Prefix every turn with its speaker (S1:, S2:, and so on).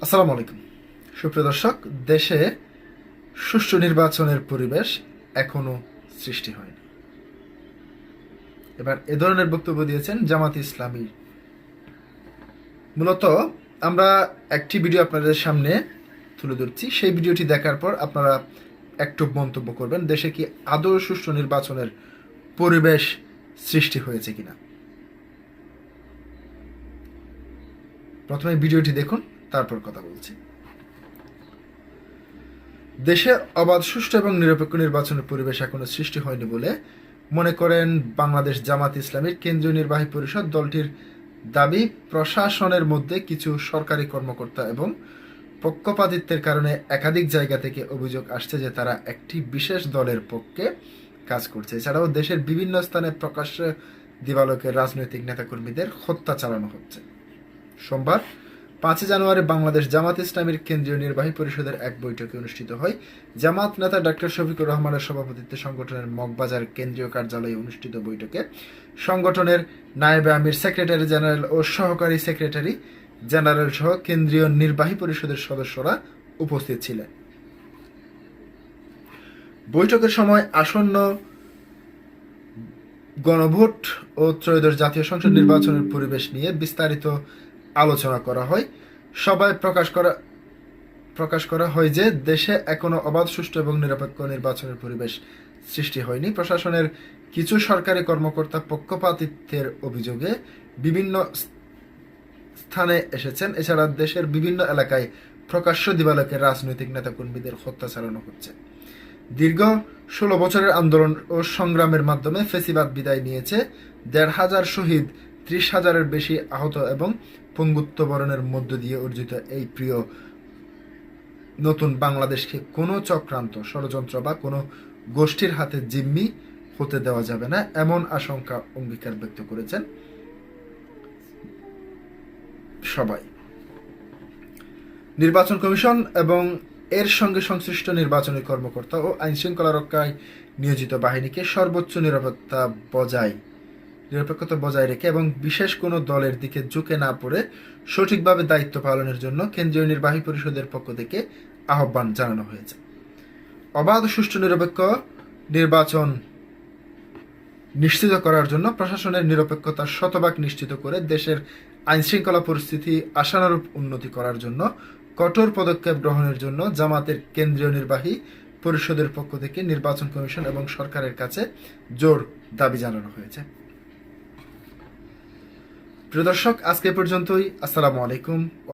S1: আসসালামু আলাইকুম সুপ্রিয় দর্শক, দেশে সুষ্ঠু নির্বাচনের পরিবেশ এখনো সৃষ্টি হয়নি। এবার এ ধরনের বক্তব্য দিয়েছেন জামাত ইসলামী। মূলত আমরা একটি ভিডিও আপনাদের সামনে তুলে ধরছি, সেই ভিডিওটি দেখার পর আপনারা একটু মন্তব্য করবেন দেশে কি আদৌ সুষ্ঠু নির্বাচনের পরিবেশ সৃষ্টি হয়েছে কিনা। প্রথমে ভিডিওটি দেখুন, তারপর কথা বলছি। দেশে অবাধ, সুষ্ঠু এবং নিরপেক্ষ নির্বাচনের পরিবেশ এখনো সৃষ্টি হয়নি বলে মনে করেন বাংলাদেশ জামাত ইসলামীর কেন্দ্রীয় নির্বাহী পরিষদ। দলটির দাবি, প্রশাসনের মধ্যে কিছু সরকারি কর্মকর্তা এবং পক্ষপাতিত্বের কারণে একাধিক জায়গা থেকে অভিযোগ আসছে যে তারা একটি বিশেষ দলের পক্ষে কাজ করছে। এছাড়াও দেশের বিভিন্ন স্থানে প্রকাশ্যে দিবালোকে রাজনৈতিক নেতাকর্মীদের হত্যা চালানো হচ্ছে। সোমবার 5 জানুয়ারি বাংলাদেশ জামাত ইসলামীর কেন্দ্রীয় নির্বাহী পরিষদের এক বৈঠকে অনুষ্ঠিত হয়। জামাত নেতা ডক্টর শফিকুর রহমানের সভাপতিত্বে সংগঠনের মগবাজার কেন্দ্রীয় কার্যালয়ে অনুষ্ঠিত বৈঠকে সংগঠনের নায়েবে আমির, সেক্রেটারি জেনারেল ও সহকারী সেক্রেটারি জেনারেল সহ কেন্দ্রীয় নির্বাহী পরিষদের সদস্যরা উপস্থিত ছিলেন। বৈঠকের সময় আসন্ন গণভোট ও ত্রয়োদশ জাতীয় সংসদ নির্বাচনের পরিবেশ নিয়ে বিস্তারিত আলোচনা করা হয়। সভায় প্রকাশ করা হয় যে দেশে এখনো অবাধ, সুষ্ঠু এবং নিরপেক্ষ নির্বাচনের পরিবেশ সৃষ্টি হয়নি। প্রশাসনের কিছু সরকারি কর্মকর্তা পক্ষপাতিত্বের অভিযোগে বিভিন্ন স্থানে এসেছেন। এছাড়া দেশের বিভিন্ন এলাকায় প্রকাশ্য দিবালোকে রাজনৈতিক নেতাকর্মীদের হত্যা চালানো হচ্ছে। দীর্ঘ 16 বছরের আন্দোলন ও সংগ্রামের মাধ্যমে ফেসিবাদ বিদায় নিয়েছে। 1,500 শহীদ, 30,000-এর বেশি আহত এবং পঙ্গুত্ব বরণের মধ্য দিয়ে অর্জিত এই প্রিয় নতুন বাংলাদেশকে কোনো চক্রান্ত, ষড়যন্ত্র বা কোনো গোষ্ঠীর হাতে জিম্মি হতে দেওয়া যাবে না, এমন আশঙ্কা অঙ্গীকার ব্যক্ত করেছেন সবাই। নির্বাচন কমিশন এবং এর সঙ্গে সংশ্লিষ্ট নির্বাচনী কর্মকর্তা ও আইন শৃঙ্খলা রক্ষায় নিয়োজিত বাহিনীকে সর্বোচ্চ নিরাপত্তা বজায় রেখে এবং বিশেষ কোনো দলের দিকে ঝুঁকে না পড়ে সঠিকভাবে দায়িত্ব পালনের জন্য কেন্দ্রীয় নির্বাহী পরিষদের পক্ষ থেকে আহ্বান জানানো হয়েছে। অবাধ, সুষ্ঠু, নিরপেক্ষ নির্বাচন নিশ্চিত করার জন্য প্রশাসনের নিরপেক্ষতা শতভাগ নিশ্চিত করে দেশের আইন শৃঙ্খলা পরিস্থিতি আশানুরূপ উন্নতি করার জন্য কঠোর পদক্ষেপ গ্রহণের জন্য জামাতের কেন্দ্রীয় নির্বাহী পরিষদের পক্ষ থেকে নির্বাচন কমিশন এবং সরকারের কাছে জোর দাবি জানানো হয়েছে। প্রিয় দর্শক, আজকে পর্যন্তই। আসসালামু আলাইকুম।